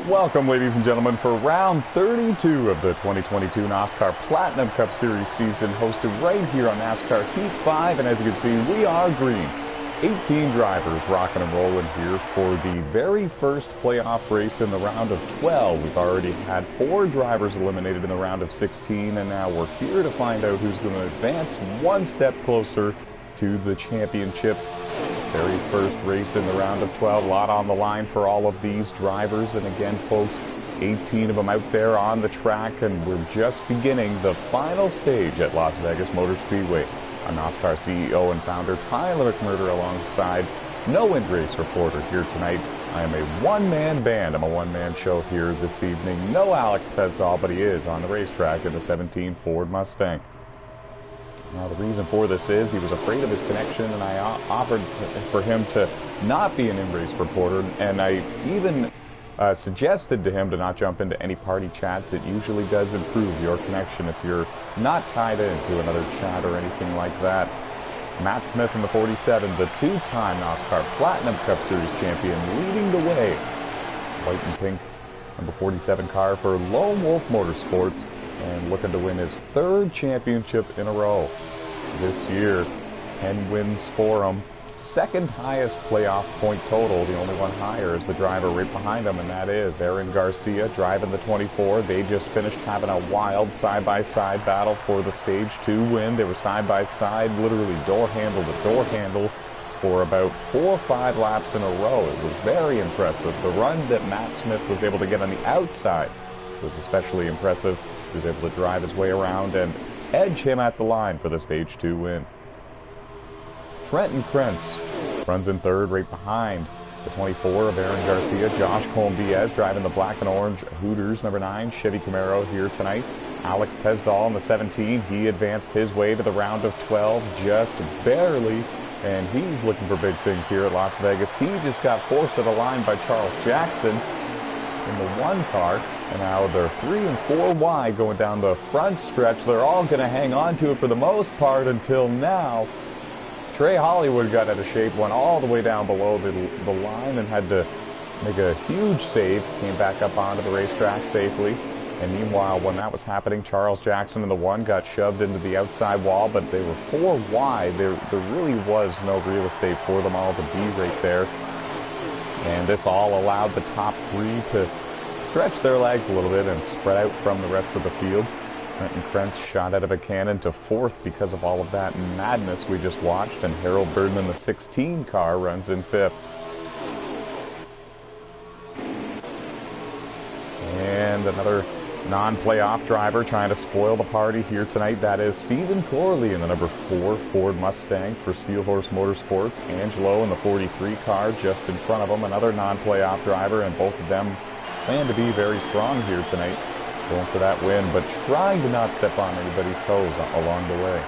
Welcome, ladies and gentlemen, for round 32 of the 2022 NASCAR Platinum Cup Series season, hosted right here on NASCAR Heat 5. And as you can see, we are green. 18 drivers rocking and rolling here for the very first playoff race in the round of 12. We've already had 4 drivers eliminated in the round of 16, and now we're here to find out who's going to advance one step closer to the championship. Very first race in the round of 12, a lot on the line for all of these drivers. And again, folks, 18 of them out there on the track, and we're just beginning the final stage at Las Vegas Motor Speedway. Our NOSSCAR CEO and founder Tyler McMurder alongside no end race reporter here tonight. I am a one-man band. I'm a one-man show here this evening. No Alex Tesdahl, but he is on the racetrack in the 17 Ford Mustang. Now, the reason for this is he was afraid of his connection, and I offered for him to not be an in-race reporter, and I even suggested to him to not jump into any party chats. It usually does improve your connection if you're not tied into another chat or anything like that. Matt Smith in the 47, the two-time NASCAR Platinum Cup Series champion, leading the way. White and pink, number 47 car for Lone Wolf Motorsports, and looking to win his 3rd championship in a row this year. 10 wins for him. 2nd highest playoff point total. The only one higher is the driver right behind him, and that is Aaron Garcia driving the 24. They just finished having a wild side-by-side battle for the Stage 2 win. They were side-by-side, literally door handle to door handle for about 4 or 5 laps in a row. It was very impressive. The run that Matt Smith was able to get on the outside was especially impressive. He was able to drive his way around and edge him at the line for the Stage 2 win. Trenton Krentz runs in 3rd right behind the 24 of Aaron Garcia. Josh Colm-Diaz driving the black and orange Hooters number 9 Chevy Camaro here tonight. Alex Tesdahl in the 17. He advanced his way to the round of 12 just barely, and he's looking for big things here at Las Vegas. He just got forced to the line by Charles Jackson in the 1 car, and now they're 3 and 4 wide going down the front stretch. They're all going to hang on to it for the most part until now. Trey Hollywood got out of shape, went all the way down below the line and had to make a huge save, came back up onto the racetrack safely. And meanwhile, when that was happening, Charles Jackson in the 1 got shoved into the outside wall, but they were 4 wide. There really was no real estate for them all to be right there. And this all allowed the top 3 to stretch their legs a little bit and spread out from the rest of the field. Trenton Krentz shot out of a cannon to 4th because of all of that madness we just watched, and Harold Birdman, the 16 car, runs in 5th. And another non-playoff driver trying to spoil the party here tonight. That is Stephen Corley in the number 4 Ford Mustang for Steelhorse Motorsports. Angelo in the 43 car just in front of him, another non-playoff driver, and both of them plan to be very strong here tonight, going for that win, but trying to not step on anybody's toes along the way.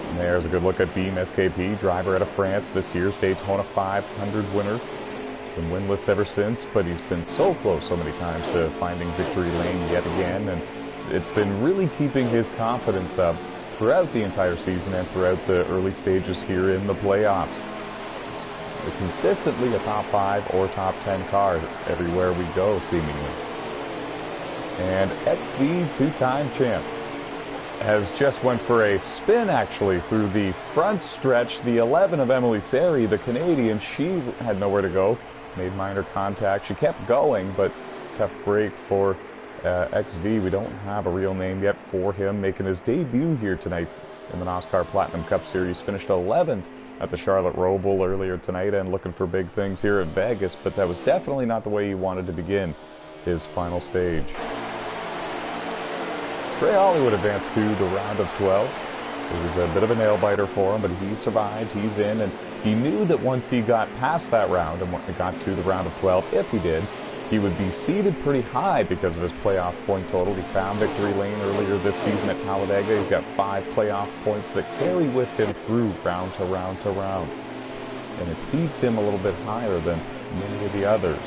And there's a good look at Beam SKP, driver out of France, this year's Daytona 500 winner. Been winless ever since, but he's been so close so many times to finding victory lane yet again, and it's been really keeping his confidence up throughout the entire season and throughout the early stages here in the playoffs. Consistently a top 5 or top 10 car everywhere we go, seemingly. And XV 2-time champ has just went for a spin, actually, through the front stretch. The 11 of Emily Seri, the Canadian, she had nowhere to go, made minor contact. She kept going, but tough break for XV. We don't have a real name yet for him, making his debut here tonight in the NASCAR Platinum Cup Series. Finished 11th at the Charlotte Roval earlier tonight, and looking for big things here at Vegas, but that was definitely not the way he wanted to begin his final stage. Trey Hollywood advanced to the round of 12. It was a bit of a nail-biter for him, but he survived, he's in, and he knew that once he got past that round and got to the round of 12, if he did, he would be seated pretty high because of his playoff point total. He found victory lane earlier this season at Talladega. He's got 5 playoff points that carry with him through round to round to round. And it seats him a little bit higher than many of the others.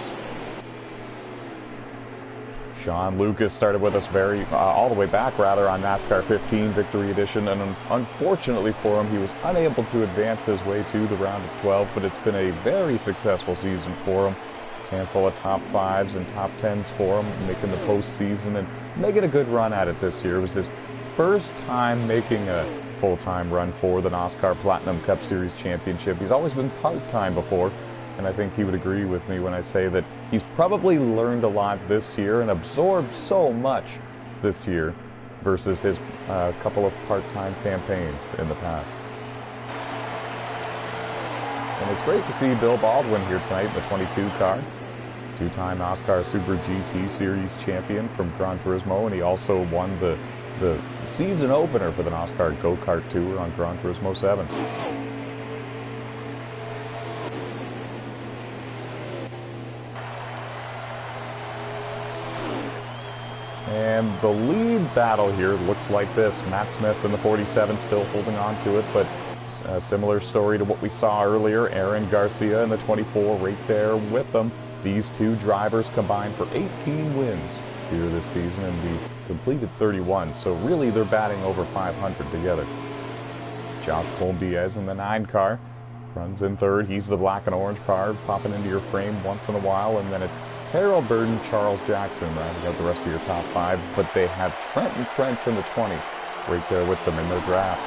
Sean Lucas started with us all the way back, rather, on NASCAR 15 Victory Edition, and unfortunately for him, he was unable to advance his way to the round of 12, but it's been a very successful season for him. handful of top 5s and top 10s for him, making the postseason and making a good run at it this year. It was his first time making a full-time run for the NASCAR Platinum Cup Series Championship. He's always been part-time before, and I think he would agree with me when I say that he's probably learned a lot this year and absorbed so much this year versus his couple of part-time campaigns in the past. And it's great to see Bill Baldwin here tonight in the 22 car. Two-time NASCAR Super GT Series champion from Gran Turismo, and he also won the season opener for the NASCAR Go-Kart Tour on Gran Turismo 7. And the lead battle here looks like this. Matt Smith in the 47 still holding on to it, but a similar story to what we saw earlier. Aaron Garcia in the 24 right there with them. These two drivers combined for 18 wins here this season, and we've completed 31, so really they're batting over 500 together. Josh Colm-Diaz in the 9 car runs in third. He's the black and orange car, popping into your frame once in a while, and then it's Harold Burton, Charles Jackson rounding out the rest of your top 5, but they have Trenton Prince in the 20 right there with them in their draft.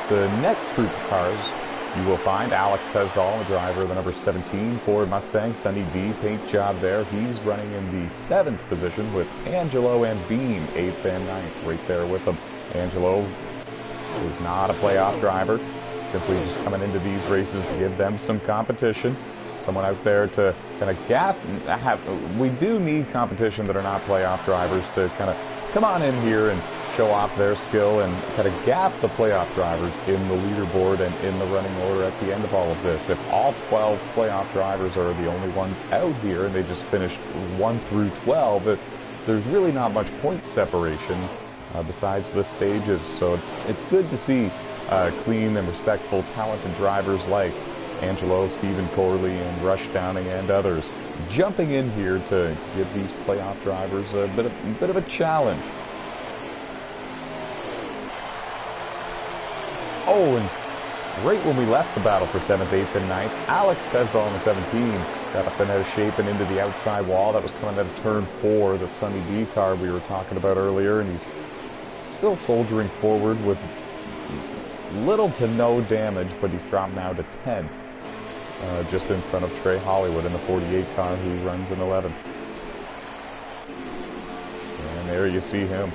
The next group of cars you will find Alex Tesdall, the driver of the number 17 Ford Mustang. Sonny D, paint job there. He's running in the 7th position with Angelo and Beam 8th and 9th right there with them. Angelo is not a playoff driver, simply just coming into these races to give them some competition. Someone out there to kind of gap. We do need competition that are not playoff drivers to kind of come on in here and show off their skill and kind of gap the playoff drivers in the leaderboard and in the running order at the end of all of this. If all 12 playoff drivers are the only ones out here and they just finished 1 through 12, there's really not much point separation besides the stages. So it's good to see clean and respectful, talented drivers like Angelo, Stephen Corley, and Rush Downing, and others jumping in here to give these playoff drivers a bit of a challenge. Oh, and right when we left the battle for 7th, 8th, and 9th, Alex Tesdall in the 17 got up and out of shape and into the outside wall. That was coming out of turn 4, the Sonny D car we were talking about earlier, and he's still soldiering forward with little to no damage, but he's dropped now to 10th, just in front of Trey Hollywood in the 48 car who runs in 11th. And there you see him.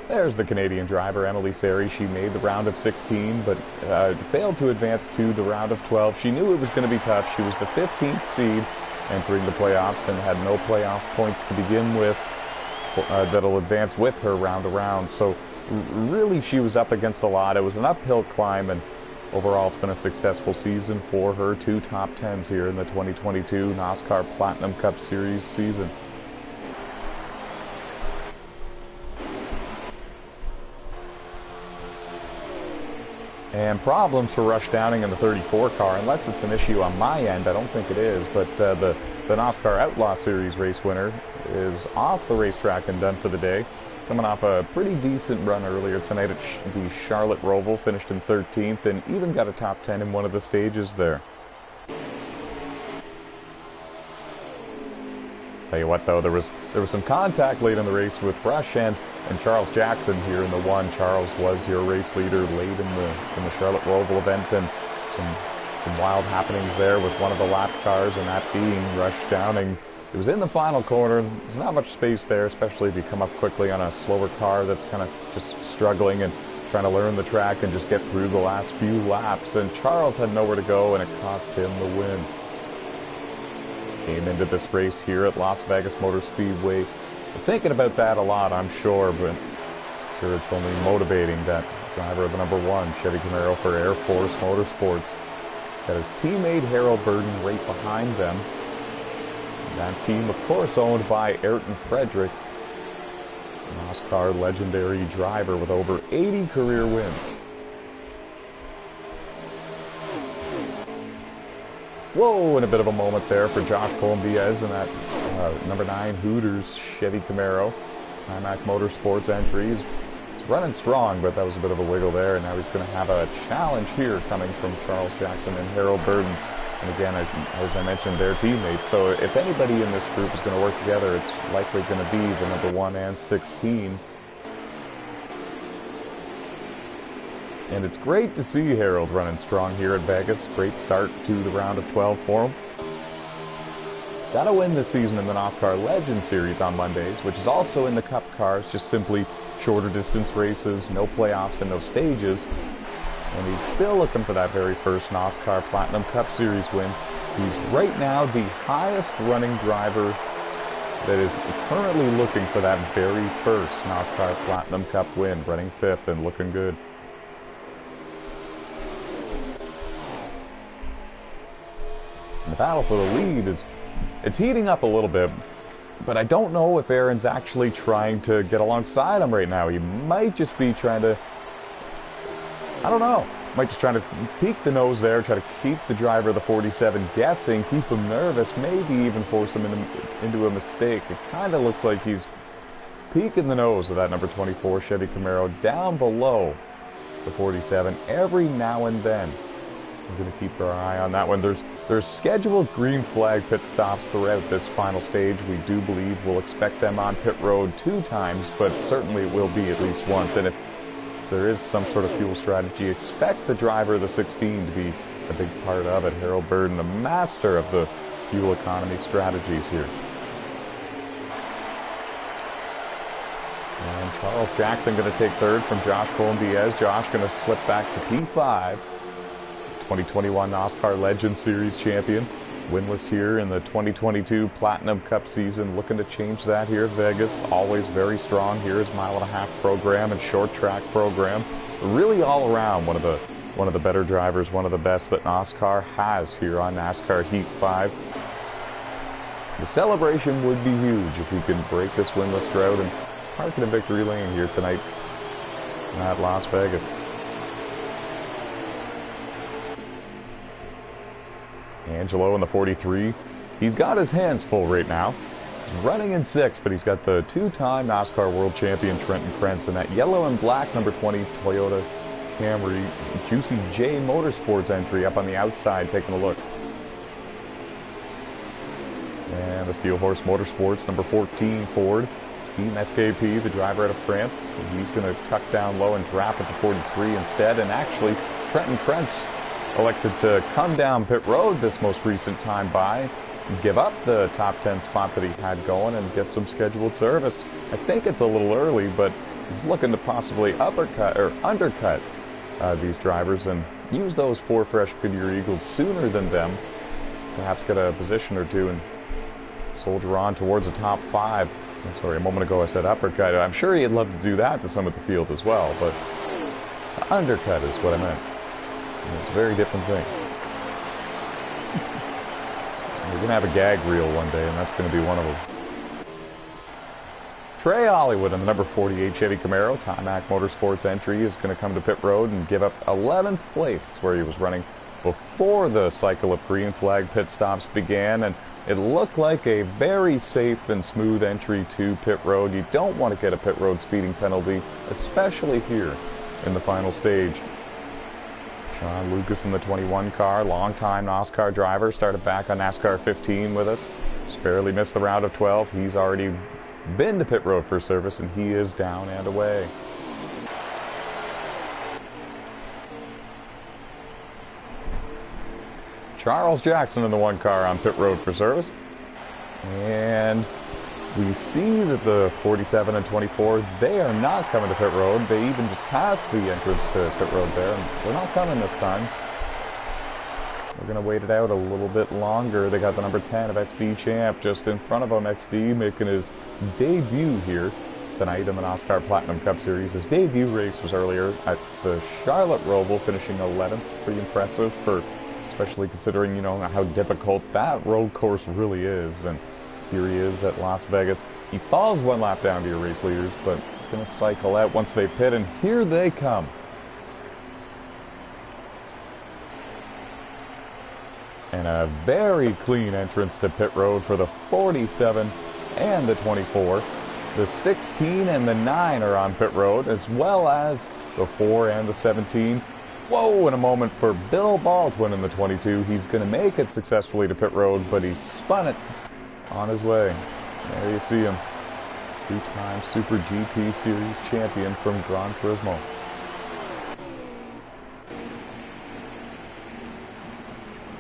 There's the Canadian driver, Emily Sari. She made the round of 16, but failed to advance to the round of 12. She knew it was going to be tough. She was the 15th seed entering the playoffs and had no playoff points to begin with that'll advance with her round to round. So really she was up against a lot. It was an uphill climb, and overall it's been a successful season for her. 2 top 10s here in the 2022 NASCAR Platinum Cup Series season. And problems for Rush Downing in the 34 car, unless it's an issue on my end. I don't think it is, but the NASCAR Outlaw Series race winner is off the racetrack and done for the day. Coming off a pretty decent run earlier tonight at the Charlotte Roval, finished in 13th and even got a top 10 in one of the stages there. Tell you what though, there was some contact late in the race with Rush and Charles Jackson here in the 1. Charles was your race leader late in the Charlotte Roval event, and some wild happenings there with one of the lap cars, and that being Rush Downing. It was in the final corner. There's not much space there, especially if you come up quickly on a slower car that's kind of just struggling and trying to learn the track and just get through the last few laps. And Charles had nowhere to go, and it cost him the win. Came into this race here at Las Vegas Motor Speedway thinking about that a lot, I'm sure, but I'm sure it's only motivating. That driver of the number 1 Chevy Camaro for Air Force Motorsports. He's got his teammate Harold Burton right behind them. And that team, of course, owned by Ayrton Frederick, NASCAR legendary driver with over 80 career wins. Whoa, and a bit of a moment there for Josh Colm-Diaz in that number 9 Hooters Chevy Camaro. Timac Motorsports entries running strong, but that was a bit of a wiggle there, and now he's going to have a challenge here coming from Charles Jackson and Harold Burden. And again, as I mentioned, they're teammates, so if anybody in this group is going to work together, it's likely going to be the number 1 and 16. And it's great to see Harold running strong here at Vegas. Great start to the round of 12 for him. He's got to win this season in the NOSSCAR Legend Series on Mondays, which is also in the Cup cars, just simply shorter distance races, no playoffs and no stages. And he's still looking for that very first NOSSCAR Platinum Cup Series win. He's right now the highest running driver that is currently looking for that very first NOSSCAR Platinum Cup win, running 5th and looking good. And the battle for the lead it's heating up a little bit, but I don't know if Aaron's actually trying to get alongside him right now. He might just be trying to, I don't know, might just trying to peek the nose there, try to keep the driver of the 47 guessing, keep him nervous, maybe even force him into a mistake. It kind of looks like he's peeking the nose of that number 24 Chevy Camaro down below the 47 every now and then. We're going to keep our eye on that one. There's scheduled green flag pit stops throughout this final stage. We do believe we'll expect them on pit road 2 times, but certainly it will be at least once. And if there is some sort of fuel strategy, expect the driver of the 16 to be a big part of it. Harold Burden, the master of the fuel economy strategies here. And Charles Jackson going to take 3rd from Josh Colin-Diaz. Josh going to slip back to P5. 2021 NOSSCAR Legend Series champion. Winless here in the 2022 Platinum Cup season. Looking to change that here at Vegas. Always very strong here. His mile-and-a-half program and short track program. Really all around one of the better drivers, one of the best that NOSSCAR has here on NASCAR Heat 5. The celebration would be huge if he could break this winless drought and park in a victory lane here tonight at Las Vegas. Angelo in the 43. He's got his hands full right now. He's running in 6th, but he's got the 2-time NOSSCAR World Champion Trenton Krentz and that yellow and black number 20 Toyota Camry Juicy J Motorsports entry up on the outside, taking a look. And the Steel Horse Motorsports number 14 Ford Team SKP, the driver out of France. He's going to tuck down low and draft at the 43 instead. And actually, Trenton Krentz elected to come down pit road this most recent time by, give up the top 10 spot that he had going and get some scheduled service. I think it's a little early, but he's looking to possibly undercut these drivers and use those 4 fresh Goodyear Eagles sooner than them. Perhaps get a position or 2 and soldier on towards the top 5. Sorry, a moment ago I said uppercut. I'm sure he'd love to do that to some of the field as well, but the undercut is what I meant. It's a very different thing. We're going to have a gag reel one day, and that's going to be one of them. Trey Hollywood in the number 48 Chevy Camaro, Timac Motorsports entry, is going to come to pit road and give up 11th place. It's where he was running before the cycle of green flag pit stops began, and it looked like a very safe and smooth entry to pit road. You don't want to get a pit road speeding penalty, especially here in the final stage. Sean Lucas in the 21 car, longtime NOSSCAR driver, started back on NASCAR 15 with us. Just barely missed the round of 12. He's already been to pit road for service, and he is down and away. Charles Jackson in the 1 car on pit road for service. And we see that the 47 and 24, they are not coming to pit road. They even just passed the entrance to pit road there, and they're not coming this time. We're going to wait it out a little bit longer. They got the number 10 of XD Champ just in front of him. XD making his debut here tonight in the NOSSCAR Platinum Cup Series. His debut race was earlier at the Charlotte Roval, finishing 11th. Pretty impressive, for especially considering, you know, how difficult that road course really is. And here he is at Las Vegas. He falls 1 lap down to your race leaders, but it's going to cycle out once they pit, and here they come. And a very clean entrance to pit road for the 47 and the 24. The 16 and the 9 are on pit road, as well as the 4 and the 17. Whoa, in a moment for Bill Baldwin in the 22. He's going to make it successfully to pit road, but he spun it on his way. There you see him. Two-time Super GT Series champion from Gran Turismo.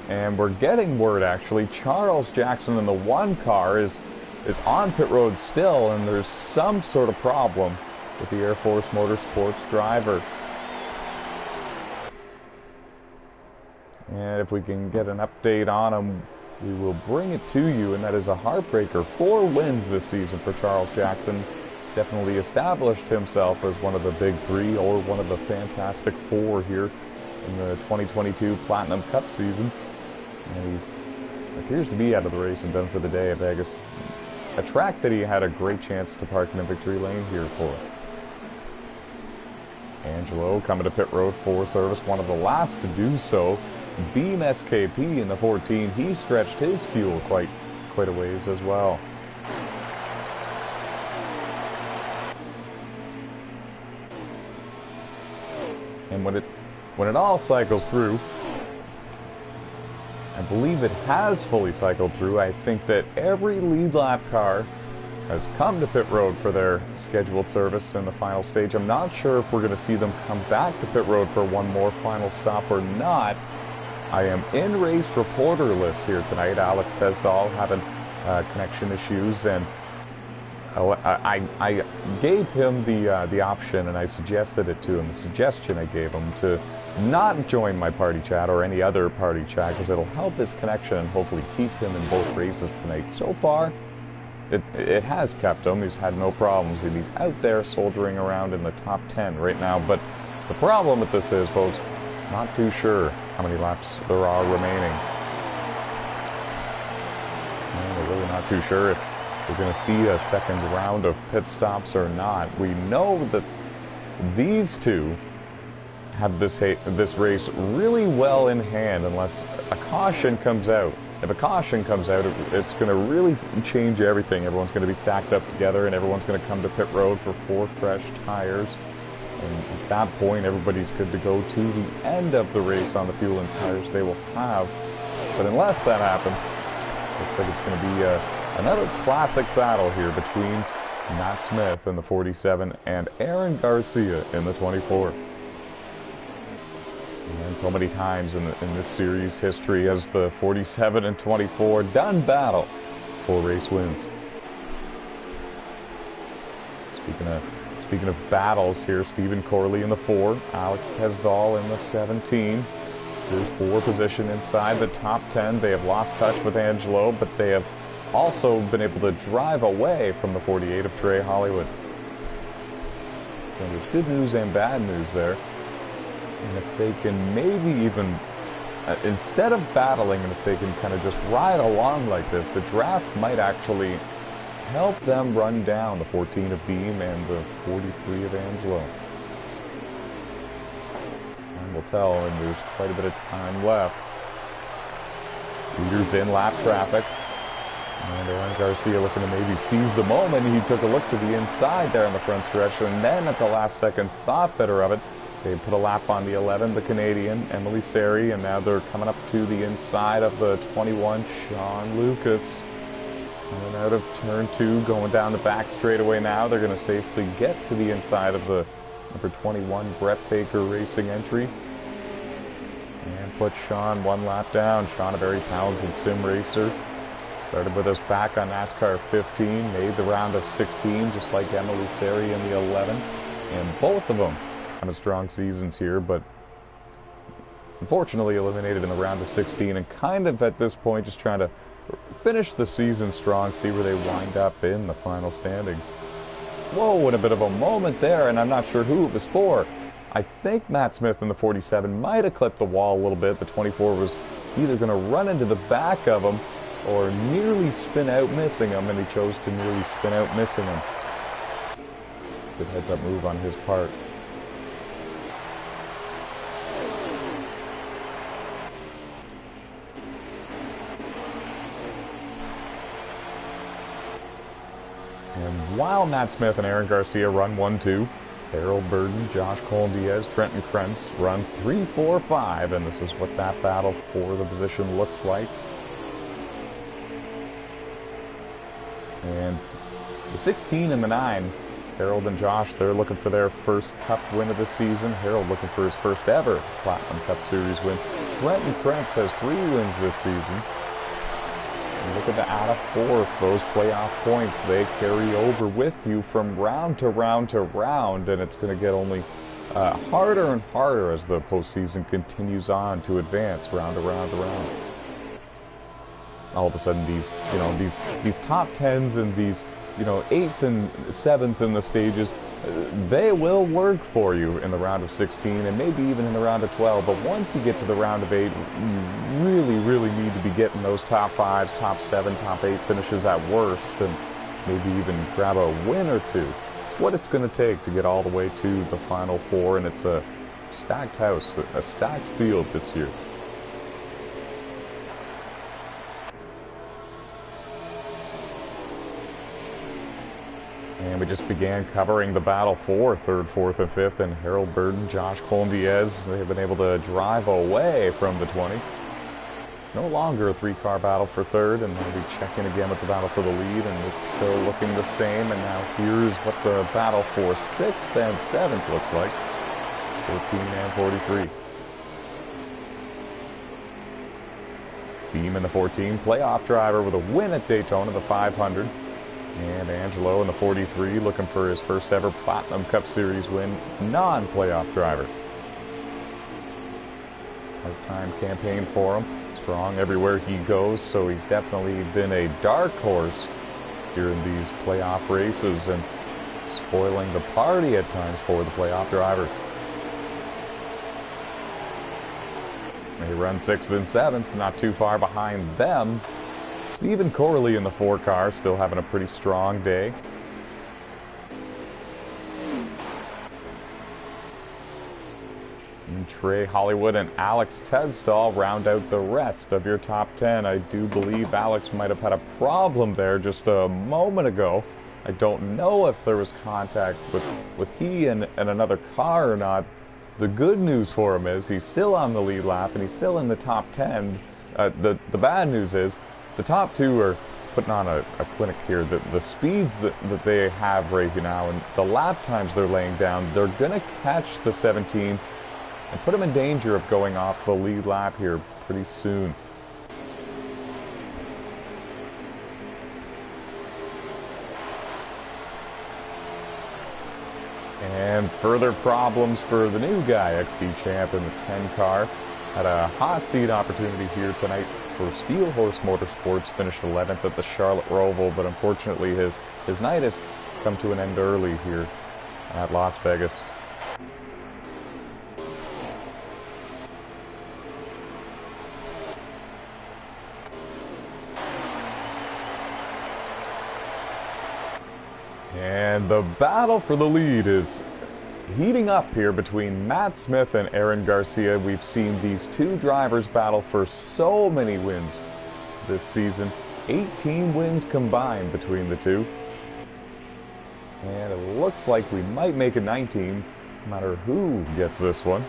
And we're getting word, actually, Charles Jackson in the 1 car is on pit road still, and there's some sort of problem with the Air Force Motorsports driver. And if we can get an update on him, we will bring it to you, and that is a heartbreaker. 4 wins this season for Charles Jackson. He's definitely established himself as one of the big 3 or one of the fantastic 4 here in the 2022 Platinum Cup season. And he appears to be out of the race and done for the day at Vegas. A track that he had a great chance to park in the victory lane here for. Angelo coming to pit road for service, one of the last to do so. Beam SKP in the 14, he stretched his fuel quite a ways as well. And when it all cycles through, I believe it has fully cycled through. I think that every lead lap car has come to pit road for their scheduled service in the final stage. I'm not sure if we're going to see them come back to pit road for one more final stop or not. I am in race reporter list here tonight. Alex Tesdahl having connection issues, and I gave him the option, and I suggested it to him. The suggestion I gave him to not join my party chat or any other party chat, because it'll help his connection and hopefully keep him in both races tonight. So far, it has kept him. He's had no problems, and he's out there soldiering around in the top 10 right now. But the problem with this is, folks, not too sure how many laps there are remaining. We're really not too sure if we're going to see a second round of pit stops or not. We know that these two have this race really well in hand unless a caution comes out. If a caution comes out, it's going to really change everything. Everyone's going to be stacked up together, and everyone's going to come to pit road for 4 fresh tires. And at that point, everybody's good to go to the end of the race on the fuel and tires they will have. But unless that happens, looks like it's going to be another classic battle here between Matt Smith in the 47 and Aaron Garcia in the 24. And so many times in this series history has the 47 and 24 done battle for race wins. Speaking of battles here, Stephen Corley in the 4, Alex Tesdahl in the 17. This is 4 position inside the top 10. They have lost touch with Angelo, but they have also been able to drive away from the 48 of Trey Hollywood. So there's good news and bad news there. And if they can maybe even, instead of battling, and if they can kind of just ride along like this, the draft might actually help them run down the 14 of Beam and the 43 of Angelo. Time will tell, and there's quite a bit of time left. Leaders in lap traffic. And Aaron Garcia looking to maybe seize the moment. He took a look to the inside there in the front stretch, and then at the last second thought better of it. They put a lap on the 11, the Canadian, Emily Seri, and now they're coming up to the inside of the 21, Sean Lucas. Coming out of turn 2, going down the back straightaway now. They're going to safely get to the inside of the number 21, Brett Baker Racing entry. And put Sean 1 lap down. Sean, a very talented sim racer. Started with us back on NASCAR 15, made the round of 16, just like Emily Seri in the 11. And both of them kind of strong seasons here, but unfortunately eliminated in the round of 16, and kind of at this point just trying to finish the season strong, see where they wind up in the final standings. Whoa, and a bit of a moment there, and I'm not sure who it was for. I think Matt Smith in the 47 might have clipped the wall a little bit. The 24 was either going to run into the back of him or nearly spin out missing him, and he chose to nearly spin out missing him. Good heads-up move on his part. And while Matt Smith and Aaron Garcia run 1-2, Harold Burden, Josh Colin-Diaz, Trenton Krentz run 3-4-5, and this is what that battle for the position looks like. And the 16 and the 9, Harold and Josh, they're looking for their first Cup win of the season. Harold looking for his first ever Platinum Cup Series win. Trenton Krentz has 3 wins this season. And look at the out of 4, those playoff points, they carry over with you from round to round to round, and it's going to get only harder and harder as the postseason continues on to advance round to round to round. All of a sudden, these top 10s and these 8th and 7th in the stages, they will work for you in the round of 16 and maybe even in the round of 12. But once you get to the round of 8, you really need to be getting those top 5s, top 7, top 8 finishes at worst, and maybe even grab a win or 2. It's what it's going to take to get all the way to the Final 4, and it's a stacked house, a stacked field this year. And we just began covering the battle for 3rd, 4th, and 5th, and Harold Burden, Josh Colin-Diaz, they have been able to drive away from the 20. It's no longer a 3-car battle for 3rd, and they'll be checking again with the battle for the lead, and it's still looking the same. And now here's what the battle for 6th and 7th looks like, 14 and 43. Beam in the 14, playoff driver with a win at Daytona, the 500. And Angelo in the 43 looking for his first ever Platinum Cup Series win, non-playoff driver. Hard-time campaign for him, strong everywhere he goes, so he's definitely been a dark horse here in these playoff races and spoiling the party at times for the playoff drivers. They run 6th and 7th, not too far behind them. Stephen Corley in the 4-car, still having a pretty strong day. And Trey Hollywood and Alex Tedsdahl round out the rest of your top 10. I do believe Alex might have had a problem there just a moment ago. I don't know if there was contact with he and another car or not. The good news for him is he's still on the lead lap and he's still in the top 10. The bad news is the top 2 are putting on a clinic here. The speeds that they have right now and the lap times they're laying down, they're going to catch the 17 and put them in danger of going off the lead lap here pretty soon. And further problems for the new guy, XD champ in the 10-car. Had a hot seat opportunity here tonight for Steel Horse Motorsports, finished 11th at the Charlotte Roval, but unfortunately his night has come to an end early here at Las Vegas. And the battle for the lead is heating up here between Matt Smith and Aaron Garcia. We've seen these 2 drivers battle for so many wins this season. 18 wins combined between the 2. And it looks like we might make it 19, no matter who gets this one.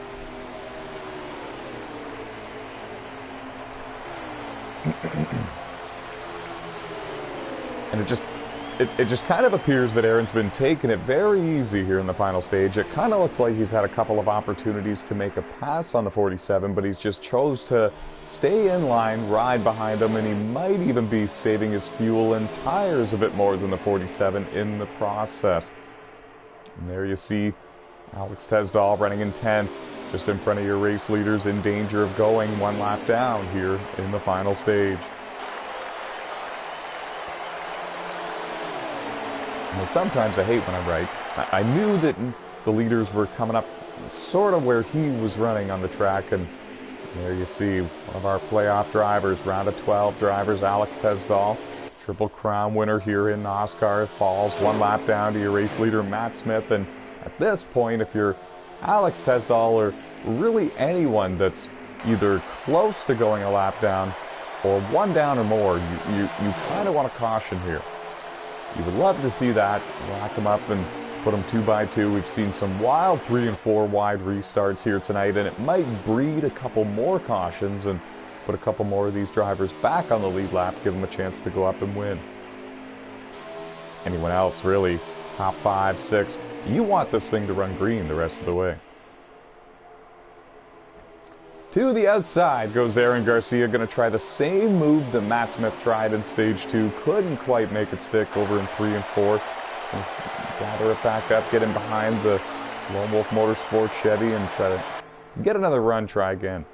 And it just kind of appears that Aaron's been taking it very easy here in the final stage. It kind of looks like he's had a couple of opportunities to make a pass on the 47, but he's just chose to stay in line, ride behind him, and he might even be saving his fuel and tires a bit more than the 47 in the process. And there you see Alex Tedsdahl running in 10th, just in front of your race leaders, in danger of going 1 lap down here in the final stage. And sometimes I hate when I'm right. I knew that the leaders were coming up sort of where he was running on the track, and there you see one of our playoff drivers, round of 12 drivers, Alex Tedsdahl, Triple Crown winner here in NASCAR, falls 1 lap down to your race leader, Matt Smith. And at this point, if you're Alex Tedsdahl or really anyone that's either close to going a lap down or 1 down or more, you kind of want to caution here. You would love to see that. Lock them up and put them 2x2. We've seen some wild 3 and 4 wide restarts here tonight, and it might breed a couple more cautions and put a couple more of these drivers back on the lead lap, give them a chance to go up and win. Anyone else, really, top 5, 6, you want this thing to run green the rest of the way. To the outside goes Aaron Garcia, going to try the same move that Matt Smith tried in stage 2. Couldn't quite make it stick over in 3 and 4. Gather it back up, get in behind the Lone Wolf Motorsports Chevy and try to get another run, try again.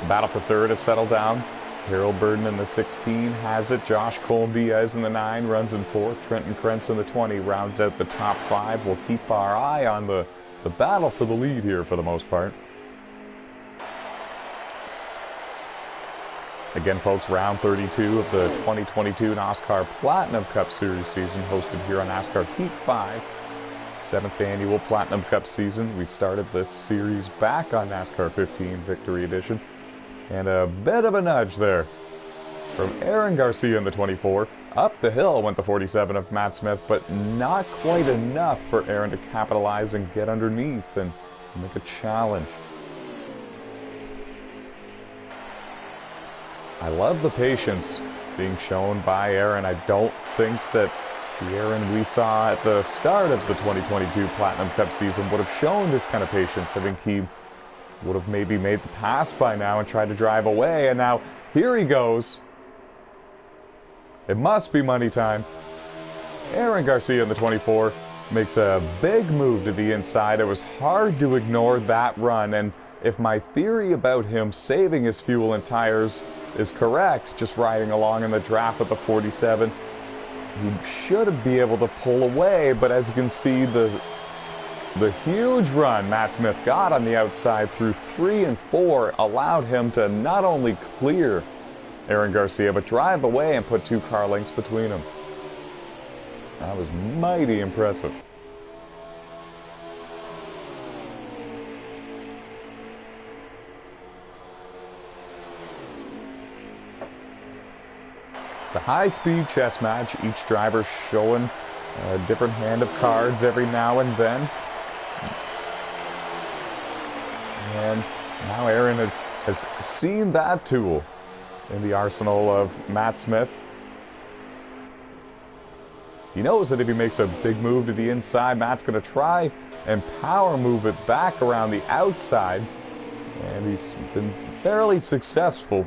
The battle for third has settled down. Harold Burden in the 16 has it. Josh Cole-Diaz in the 9 runs in 4th. Trenton Krentz in the 20 rounds out the top 5. We'll keep our eye on the battle for the lead here for the most part. Again, folks, round 32 of the 2022 NASCAR Platinum Cup Series season hosted here on NASCAR Heat 5. 7th annual Platinum Cup season. We started this series back on NASCAR 15 Victory Edition. And a bit of a nudge there from Aaron Garcia in the 24. Up the hill went the 47 of Matt Smith, but not quite enough for Aaron to capitalize and get underneath and make a challenge. I love the patience being shown by Aaron. I don't think that the Aaron we saw at the start of the 2022 Platinum Cup season would have shown this kind of patience. I think he would have maybe made the pass by now and tried to drive away, and now here he goes. It must be money time. Aaron Garcia in the 24 makes a big move to the inside. It was hard to ignore that run, and if my theory about him saving his fuel and tires is correct, just riding along in the draft with the 47, he should be able to pull away, but as you can see, the huge run Matt Smith got on the outside through 3 and 4 allowed him to not only clear Aaron Garcia, but drive away and put 2 car lengths between them. That was mighty impressive. It's a high-speed chess match, each driver showing a different hand of cards every now and then. And now Aaron has seen that tool in the arsenal of Matt Smith. He knows that if he makes a big move to the inside, Matt's going to try and power move it back around the outside. And he's been fairly successful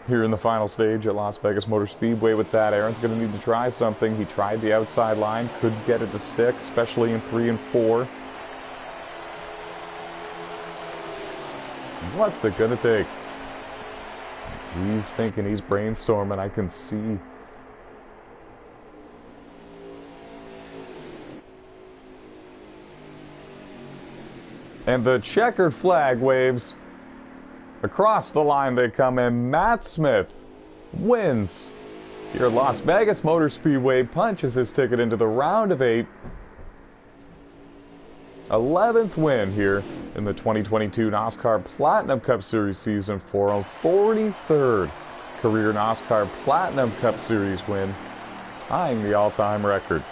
here in the final stage at Las Vegas Motor Speedway with that. Aaron's going to need to try something. He tried the outside line, couldn't get it to stick, especially in 3 and 4. What's it going to take? He's thinking, he's brainstorming, I can see. And the checkered flag waves. Across the line they come, and Matt Smith wins here at Las Vegas Motor Speedway, punches his ticket into the round of 8. 11th win here in the 2022 NASCAR Platinum Cup Series season for a 43rd career NASCAR Platinum Cup Series win, tying the all-time record.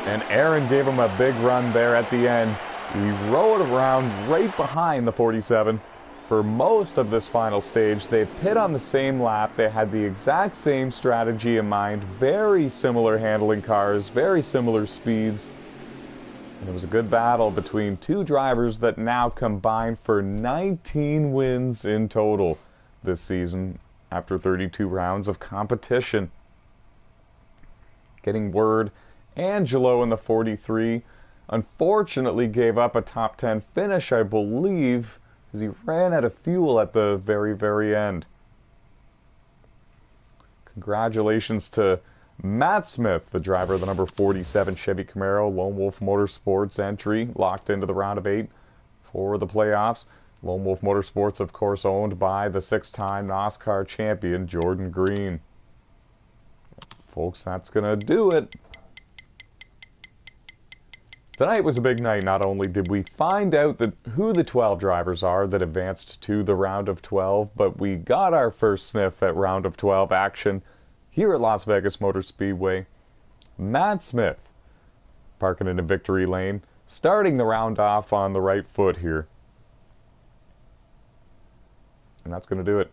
And Aaron gave him a big run there at the end. He rode around right behind the 47 for most of this final stage. They pit on the same lap. They had the exact same strategy in mind. Very similar handling cars, very similar speeds. And it was a good battle between 2 drivers that now combine for 19 wins in total this season after 32 rounds of competition. Getting word, Angelo in the 43 unfortunately gave up a top 10 finish, I believe, as he ran out of fuel at the very, very end. Congratulations to Matt Smith, the driver of the number 47 Chevy Camaro, Lone Wolf Motorsports entry, locked into the round of 8 for the playoffs. Lone Wolf Motorsports, of course, owned by the 6-time NASCAR champion, Jordan Green. Folks, that's going to do it Tonight was a big night. Not only did we find out who the 12 drivers are that advanced to the round of 12, but we got our first sniff at round of 12 action here at Las Vegas Motor Speedway. Matt Smith parking in a victory lane, starting the round off on the right foot here. And that's going to do it.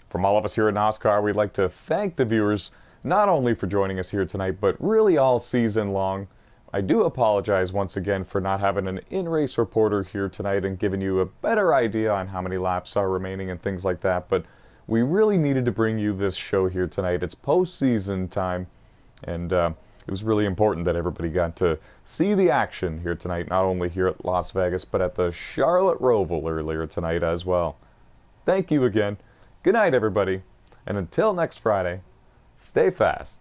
From all of us here at NASCAR, we'd like to thank the viewers not only for joining us here tonight, but really all season long. I do apologize once again for not having an in-race reporter here tonight and giving you a better idea on how many laps are remaining and things like that, but we really needed to bring you this show here tonight. It's postseason time, and it was really important that everybody got to see the action here tonight, not only here at Las Vegas, but at the Charlotte Roval earlier tonight as well. Thank you again. Good night, everybody. And until next Friday, stay fast.